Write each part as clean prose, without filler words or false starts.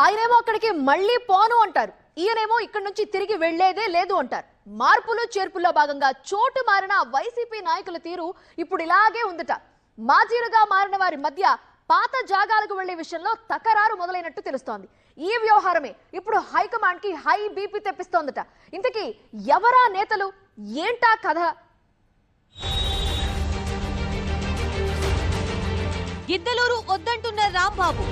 ఆయనేమో అక్కడికి మళ్ళీ పోను అంటారు, ఈయనేమో ఇక్కడి నుంచి తిరిగి వెళ్లేదే లేదు అంటారు. మార్పులు చేర్పుల్లో భాగంగా చోటు మారిన వైసీపీ నాయకుల తీరు ఇప్పుడు ఇలాగే ఉందట. మాజీలుగా మారిన వారి మధ్య పాత జాగాలకు వెళ్లే విషయంలో తకరారు మొదలైనట్టు తెలుస్తోంది. ఈ వ్యవహారమే ఇప్పుడు హైకమాండ్ కి హై బీపీ తెప్పిస్తోందట. ఇంతకీ ఎవరా నేతలు, ఏంటా కథ? గిద్దలూరు వద్దంటున్న రాంబాబు,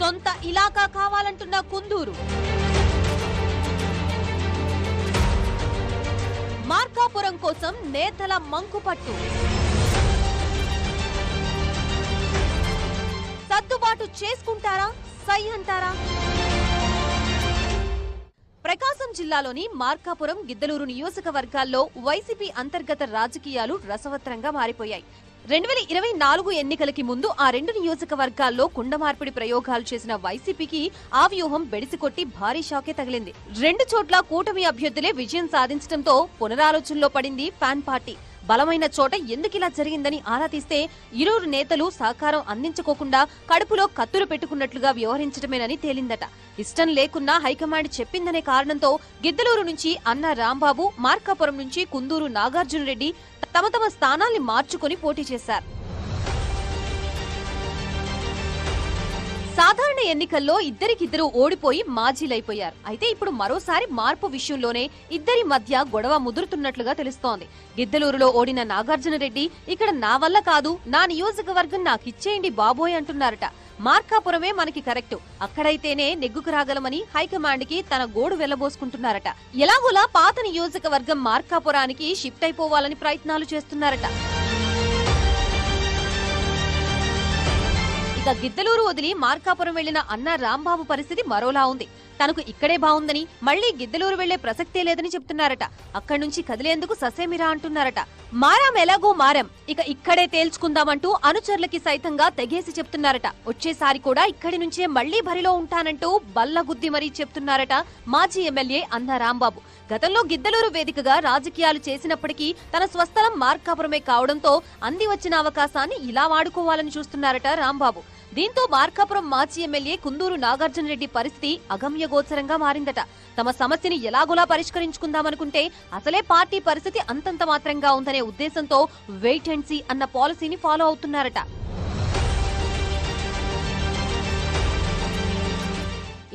సొంత ఇలాకా కావాలంటున్న కుందూరు, మార్కాపురం కోసం నేతల మంకుపట్టు, సర్దుబాటు చేసుకుంటారా, సై అంటారా? ప్రకాశం జిల్లాలోని మార్కాపురం, గిద్దలూరు నియోజకవర్గాల్లో వైసీపీ అంతర్గత రాజకీయాలు రసవత్రంగా మారిపోయాయి. 2024 ఎన్నికలకి ముందు ఆ రెండు నియోజకవర్గాల్లో కుండమార్పిడి ప్రయోగాలు చేసిన వైసీపీకి ఆ వ్యూహం బెడిసికొట్టి భారీ షాకే తగిలింది. రెండు చోట్ల కూటమి అభ్యర్థులే విజయం సాధించడంతో పునరాలోచనలో పడింది ఫ్యాన్ పార్టీ. బలమైన చోట ఎందుకిలా జరిగిందని ఆరా తీస్తే ఇరువురు నేతలు సహకారం అందించుకోకుండా కడుపులో కత్తులు పెట్టుకున్నట్లుగా వ్యవహరించడమేనని తేలిందట. ఇష్టం లేకున్నా హైకమాండ్ చెప్పిందనే కారణంతో గిద్దలూరు నుంచి అన్న రాంబాబు, మార్కాపురం నుంచి కుందూరు నాగార్జున రెడ్డి తమ తమ స్థానాల్ని మార్చుకుని పోటీ చేశారు. సాధారణ ఎన్నికల్లో ఇద్దరికిద్దరు ఓడిపోయి మాజీలైపోయారు. అయితే ఇప్పుడు మరోసారి మార్పు విషయంలోనే ఇద్దరి మధ్య గొడవ ముదురుతున్నట్లుగా తెలుస్తోంది. గిద్దలూరులో ఓడిన నాగార్జున రెడ్డి ఇక్కడ నా వల్ల కాదు, నా నియోజకవర్గం నాకిచ్చేయండి బాబోయ్ అంటున్నారట. మార్కాపురమే మనకి కరెక్టు, అక్కడైతేనే నెగ్గుకు రాగలమని హైకమాండ్ కి తన గోడు వెళ్లబోసుకుంటున్నారట. ఎలాగోలా పాత నియోజకవర్గం మార్కాపురానికి షిఫ్ట్ అయిపోవాలని ప్రయత్నాలు చేస్తున్నారట. గిద్దలూరు వదిలి మార్కాపురం వెళ్లిన అన్న రాంబాబు పరిస్థితి మరోలా ఉంది. తనకు ఇక్కడే బాగుందని, మళ్లీ గిద్దలూరు వెళ్లే ప్రసక్తే లేదని చెప్తున్నారట. అక్కడి నుంచి కదిలేందుకు ససేమిరా అంటున్నారట. మారాం ఎలాగో మారాం, ఇక ఇక్కడే తేల్చుకుందామంటూ అనుచరులకి సైతంగా తెగేసి చెప్తున్నారట. వచ్చేసారి కూడా ఇక్కడి నుంచే మళ్లీ బరిలో ఉంటానంటూ బల్లగుద్ది మరీ చెప్తున్నారట మాజీ ఎమ్మెల్యే అన్న రాంబాబు. గతంలో గిద్దలూరు వేదికగా రాజకీయాలు చేసినప్పటికీ తన స్వస్థలం మార్కాపురమే కావడంతో అంది వచ్చిన అవకాశాన్ని ఇలా వాడుకోవాలని చూస్తున్నారట రాంబాబు. దీంతో మార్కాపురం మాజీ ఎమ్మెల్యే కుందూరు నాగార్జున రెడ్డి పరిస్థితి అగమ్యగోచరంగా మారిందట. తమ సమస్యని ఎలాగోలా పరిష్కరించుకుందామనుకుంటే అసలే పార్టీ పరిస్థితి అంతంత మాత్రంగా ఉందనే ఉద్దేశంతో వెయిట్ అండ్ సీ అన్న పాలసీని ఫాలో అవుతున్నారట.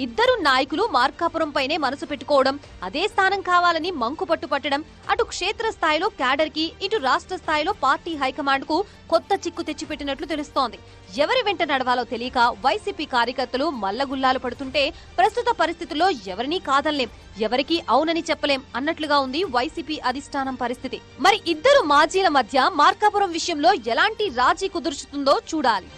ఇద్దరు నాయకులు మార్కాపురం పైనే మనసు పెట్టుకోవడం, అదే స్థానం కావాలని మంకు పట్టుపట్టడం అటు క్షేత్రస్థాయిలో క్యాడర్ కి, ఇటు రాష్ట్ర స్థాయిలో పార్టీ హైకమాండ్ కు కొత్త చిక్కు తెచ్చిపెట్టినట్లు తెలుస్తోంది. ఎవరి వెంట నడవాలో తెలియక వైసీపీ కార్యకర్తలు మల్లగుల్లాలు పడుతుంటే ప్రస్తుత పరిస్థితుల్లో ఎవరినీ కాదనలేం, ఎవరికీ అవునని చెప్పలేం అన్నట్లుగా ఉంది వైసీపీ అధిష్టానం పరిస్థితి. మరి ఇద్దరు మాజీల మధ్య మార్కాపురం విషయంలో ఎలాంటి రాజీ కుదుర్చుతుందో చూడాలి.